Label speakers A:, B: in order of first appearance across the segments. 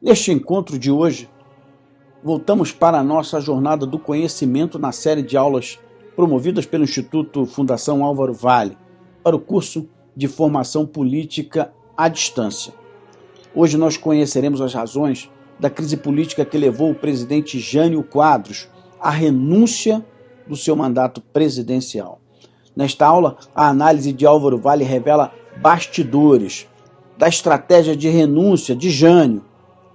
A: Neste encontro de hoje, voltamos para a nossa jornada do conhecimento na série de aulas promovidas pelo Instituto Fundação Álvaro Vale para o curso de Formação Política à Distância. Hoje nós conheceremos as razões da crise política que levou o presidente Jânio Quadros à renúncia do seu mandato presidencial. Nesta aula, a análise de Álvaro Vale revela bastidores da estratégia de renúncia de Jânio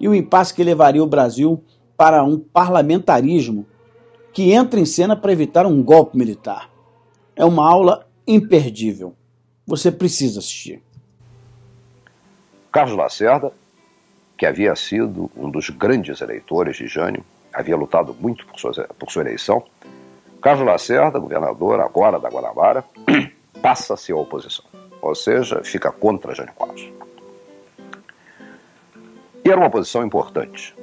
A: e o impasse que levaria o Brasil para um parlamentarismo que entra em cena para evitar um golpe militar. É uma aula imperdível. Você precisa assistir.
B: Carlos Lacerda, que havia sido um dos grandes eleitores de Jânio, havia lutado muito por sua eleição. Carlos Lacerda, governador agora da Guanabara, passa-se à oposição, ou seja, fica contra Jânio Quadros. E era uma posição importante.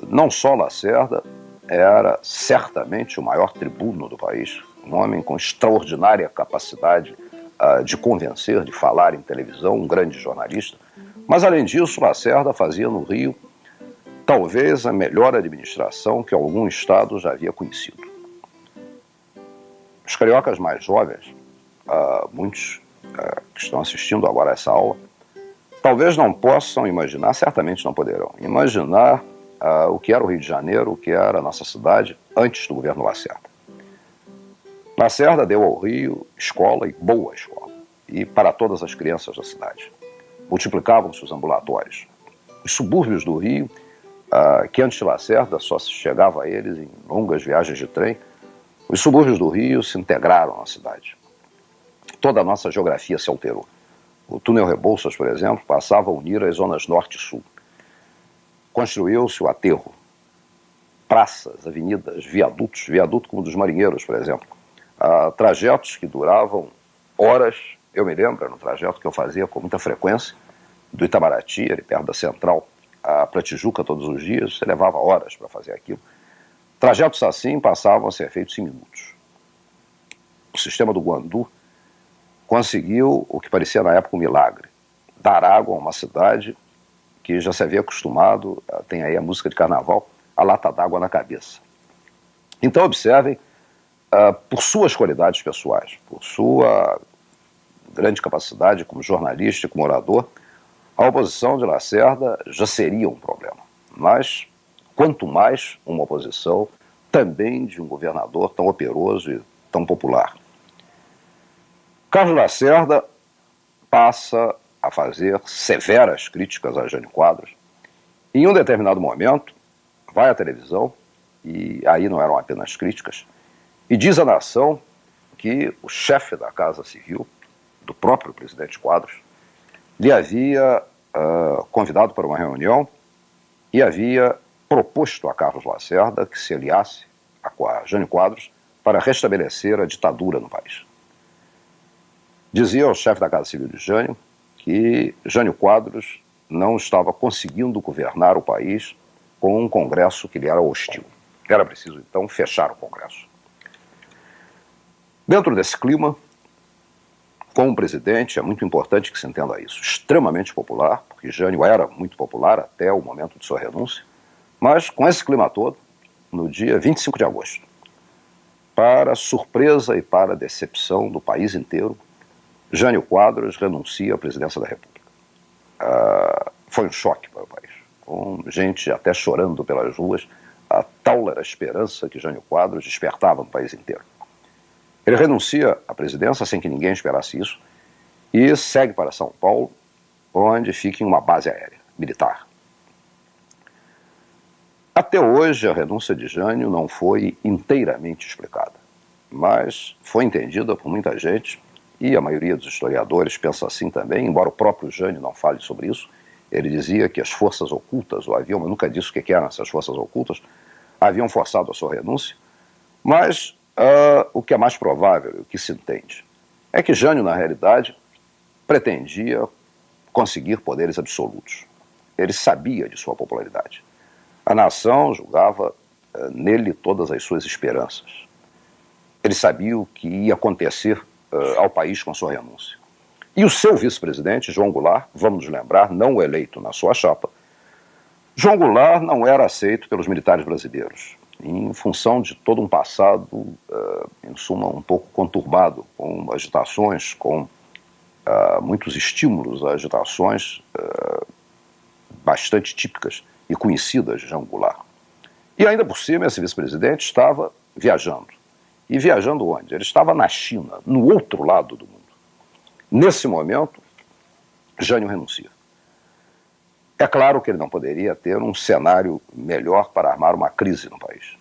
B: Não só Lacerda era certamente o maior tribuno do país, um homem com extraordinária capacidade de convencer, de falar em televisão, um grande jornalista, mas além disso, Lacerda fazia no Rio talvez a melhor administração que algum estado já havia conhecido. Os cariocas mais jovens, muitos que estão assistindo agora a essa aula, talvez não possam imaginar, certamente não poderão, imaginar o que era o Rio de Janeiro, o que era a nossa cidade antes do governo Lacerda. Lacerda deu ao Rio escola, e boa escola, e para todas as crianças da cidade. Multiplicavam-se os ambulatórios. Os subúrbios do Rio, que antes de Lacerda só se chegava a eles em longas viagens de trem, os subúrbios do Rio se integraram à cidade. Toda a nossa geografia se alterou. O túnel Rebouças, por exemplo, passava a unir as zonas norte e sul. Construiu-se o aterro, praças, avenidas, viaduto como o dos marinheiros, por exemplo. Trajetos que duravam horas. Eu me lembro, era um trajeto que eu fazia com muita frequência, do Itamaraty, ali perto da Central, para Tijuca todos os dias, você levava horas para fazer aquilo. Trajetos assim passavam a ser feitos em minutos. O sistema do Guandu conseguiu o que parecia na época um milagre, dar água a uma cidade que já se havia acostumado, tem aí a música de carnaval, a lata d'água na cabeça. Então observem, por suas qualidades pessoais, por sua grande capacidade como jornalista e como orador, a oposição de Lacerda já seria um problema. Mas, quanto mais uma oposição também de um governador tão operoso e tão popular. Carlos Lacerda passa a fazer severas críticas a Jânio Quadros. E, em um determinado momento, vai à televisão, e aí não eram apenas críticas, e diz à nação que o chefe da Casa Civil, do próprio presidente Quadros, lhe havia convidado para uma reunião e havia proposto a Carlos Lacerda que se aliasse a Jânio Quadros para restabelecer a ditadura no país. Dizia ao chefe da Casa Civil de Jânio que Jânio Quadros não estava conseguindo governar o país com um Congresso que lhe era hostil. Era preciso, então, fechar o Congresso. Dentro desse clima, com o presidente, é muito importante que se entenda isso, extremamente popular, porque Jânio era muito popular até o momento de sua renúncia, mas com esse clima todo, no dia 25 de agosto, para surpresa e para decepção do país inteiro, Jânio Quadros renuncia à presidência da República. Foi um choque para o país, com gente até chorando pelas ruas, a tal era a esperança que Jânio Quadros despertava no país inteiro. Ele renuncia à presidência sem que ninguém esperasse isso e segue para São Paulo, onde fica em uma base aérea militar. Até hoje, a renúncia de Jânio não foi inteiramente explicada, mas foi entendida por muita gente, e a maioria dos historiadores pensa assim também, embora o próprio Jânio não fale sobre isso. Ele dizia que as forças ocultas, mas nunca disse o que eram essas forças ocultas, haviam forçado a sua renúncia, mas o que é mais provável, o que se entende, é que Jânio, na realidade, pretendia conseguir poderes absolutos. Ele sabia de sua popularidade. A nação julgava nele todas as suas esperanças. Ele sabia o que ia acontecer ao país com sua renúncia. E o seu vice-presidente, João Goulart, vamos nos lembrar, não eleito na sua chapa, João Goulart não era aceito pelos militares brasileiros, em função de todo um passado, em suma, um pouco conturbado, com agitações, com muitos estímulos a agitações bastante típicas e conhecidas de João Goulart. E ainda por cima, esse vice-presidente estava viajando. E viajando onde? Ele estava na China, no outro lado do mundo. Nesse momento, Jânio renuncia. É claro que ele não poderia ter um cenário melhor para armar uma crise no país.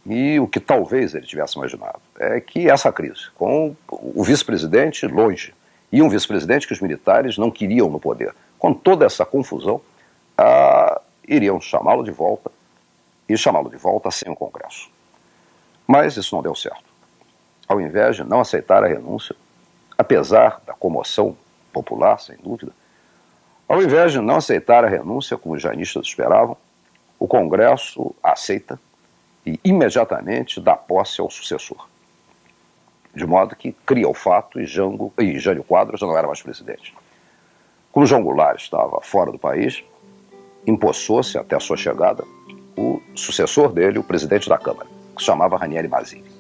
B: E o que talvez ele tivesse imaginado é que essa crise, com o vice-presidente longe e um vice-presidente que os militares não queriam no poder, com toda essa confusão, iriam chamá-lo de volta e chamá-lo de volta sem o Congresso. Mas isso não deu certo. Ao invés de não aceitar a renúncia, apesar da comoção popular, sem dúvida, ao invés de não aceitar a renúncia, como os janistas esperavam, o Congresso aceita e imediatamente dá posse ao sucessor. De modo que cria o fato e Jânio Quadros já não era mais presidente. Como João Goulart estava fora do país, empossou-se até a sua chegada o sucessor dele, o presidente da Câmara, que se chamava Ranieri Mazzini.